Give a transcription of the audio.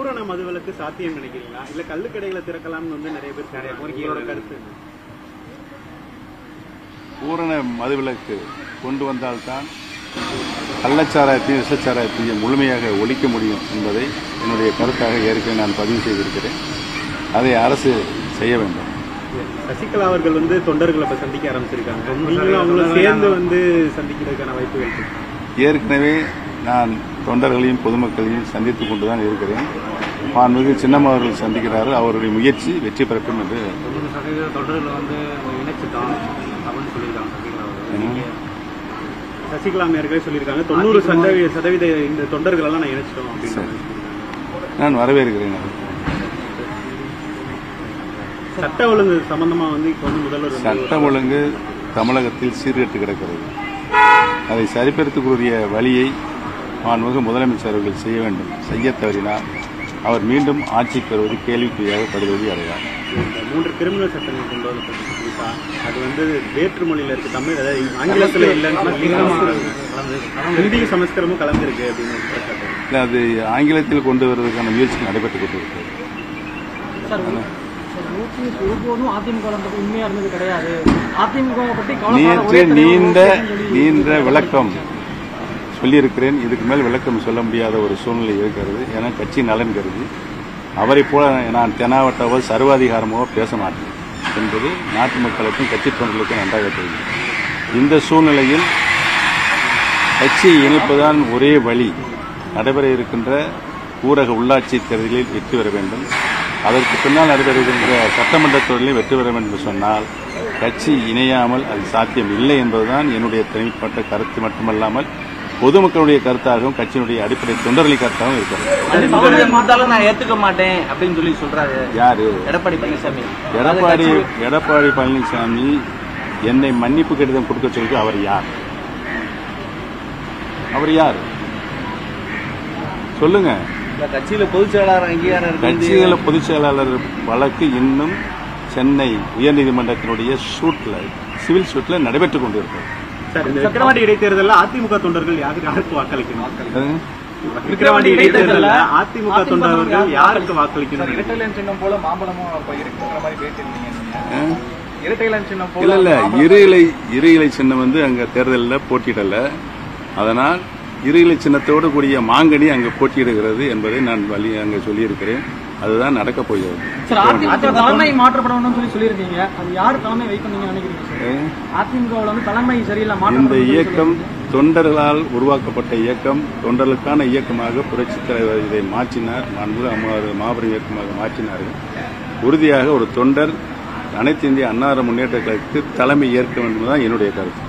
பூரண மதுவிலக்கு சாத்தியம் நினைக்கிறீங்களா? இல்ல கள்ளுக்கடைகளை திறக்கலாம்னு நிறைய பேர் கோரிக்கையோட கருத்து. பூரண மதுவிலக்கு கொண்டு வந்தால்தான் கள்ளச்சாராயத்தையும் விஷச்சாராயத்தையும் முழுமையாக ஒழிக்க முடியும் என்பதை என்னுடைய கருத்தாக ஏற்கனவே நான் பதிவு செய்திருக்கிறேன். அதை அரசு செய்ய வேண்டும். சசிகலா அவர்கள் தொண்டர்களை இப்ப சந்திக்க ஆரம்பிச்சிருக்காங்க. நீங்களும் அவங்களும் சேர்ந்து சந்திக்கிறதுக்கான வாய்ப்புகள் இருக்கு. ஏற்கனவே நான் தொண்டர்களையும் பொதுமக்களையும் சந்தித்துக் கொண்டுதான் இருக்கிறேன். மாண்புமிகு சின்னம்மா அவர்கள் சந்திக்கிறார்கள். அவருடைய முயற்சி வெற்றி பெறட்டும் என்று சசிகலா மேயர்களே சொல்லியிருக்காங்க. 90% இந்த தொண்டர்கள் எல்லாம் நான் இணைச்சிட்டோம் அப்படின்னு நான் வரவேற்கிறேன். சட்ட ஒழுங்கு சம்பந்தமா இப்ப முதல்வர் சட்ட ஒழுங்கு தமிழகத்தில் சீர்கெட்டு கிடக்கிறது. அதை சரிப்படுத்தக்கூடிய வழியை மாண்புமிகு முதலமைச்சர் அவர்கள் செய்ய வேண்டும். செய்ய தவறினால் அவர் மீண்டும் ஆட்சிக்கு வருவது கேள்விக்குறியாக படுதோல்வி அடைவார். 3 கிரிமினல் சட்டங்கள் கொண்டு வரப்பட்ட அது வேற்றுமொழியில இருக்கு. தமிழ் ஆங்கிலத்தில் இல்லைன்னு ஹிந்தி சமஸ்கிருதமும் கலந்துருக்கு அப்படின்னு அது ஆங்கிலத்தில் கொண்டு வருவதற்கான முயற்சி நடைபெற்றுக் கொண்டிருக்கிறது. நேற்று நீண்ட விளக்கம் சொல்லியிருக்கிறேன். இதுக்கு மேல் விளக்கம் சொல்ல முடியாத ஒரு சூழ்நிலை இருக்கிறது. என கட்சி நலன் கருதி அவரை போல நான் தெனாவட்டாவோ சர்வாதிகாரமோ பேச மாட்டேன் என்பது நாட்டு மக்களுக்கும் கட்சி தொண்டர்களுக்கும் நன்றாக தெரியும். இந்த சூழ்நிலையில் கட்சியை இணைப்பதுதான் ஒரே வழி. நடைபெற இருக்கின்ற ஊரக உள்ளாட்சி தேர்தலில் வெற்றி பெற வேண்டும். அதற்கு பின்னால் நடைபெறுகின்ற சட்டமன்ற தேர்தலில் வெற்றி பெற வேண்டும் என்று சொன்னால் கட்சி இணையாமல் அது சாத்தியம் இல்லை என்பதுதான் என்னுடைய தனிப்பட்ட கருத்து மட்டுமல்லாமல் பொதுமக்களுடைய கருத்தாகவும் கட்சியினுடைய அடிப்படை தொண்டர்களின் கருத்தாகவும் இருக்கிறது. நான் ஏத்துக்க மாட்டேன் அப்படின்னு சொல்லி சொல்றாரு யாரு? எடப்பாடி பழனிசாமி. எடப்பாடி பழனிசாமி என்னை மன்னிப்பு கடிதம் கொடுக்க சொல்லி அவர் யார்? அவர் யார் சொல்லுங்க. கட்சியில பொதுச் செயலாளர் அங்கீகாரம், கட்சியில பொதுச் செயலாளர் வழக்கு இன்னும் சென்னை உயர்நீதிமன்றத்தினுடைய சிவில் சூட்ல நடைபெற்றுக் கொண்டிருக்கிறது. விக்கிரவாண்டி இடைத்தேர்தலில் அதிமுக தொண்டர்கள் யாருக்கு வாக்களிக்கணும்? விக்கிரவாண்டி இடைத்தேர்தலில் அதிமுக தொண்டர்கள் யாருக்கு வாக்களிக்கணும்? இரட்டைலன் சின்னம் போல மாம்பழமும் இருக்கிற மாதிரி பேசிருந்தீங்க. இரட்டைலன் சின்னம் போல இல்ல இரு இலை சின்னம் அங்க தேர்தலில் போட்டியிடல. அதனால் இரு இலை சின்னத்தோடு கூடிய மாங்கனி அங்கு போட்டியிடுகிறது என்பதை நான் அங்க சொல்லியிருக்கிறேன். அதுதான் நடக்க போகிறது. தலைமை மாற்றப்படணும் சொல்லி சொல்லியிருக்கீங்க. அது யார் தலைமை வைக்கணும்னு நினைக்கிறீங்க? அதிமுகவில் தலைமை சரியில்லை. இந்த இயக்கம் தொண்டர்களால் உருவாக்கப்பட்ட இயக்கம், தொண்டர்களுக்கான இயக்கமாக புரட்சித் தலைவர் இதை மாற்றினார். மாபெரும் இயக்கமாக மாற்றினார்கள். உறுதியாக ஒரு தொண்டர் அனைத்து இந்திய அன்னார முன்னேற்ற கழகத்துக்கு தலைமை ஏற்க வேண்டும் தான் என்னுடைய கருத்து.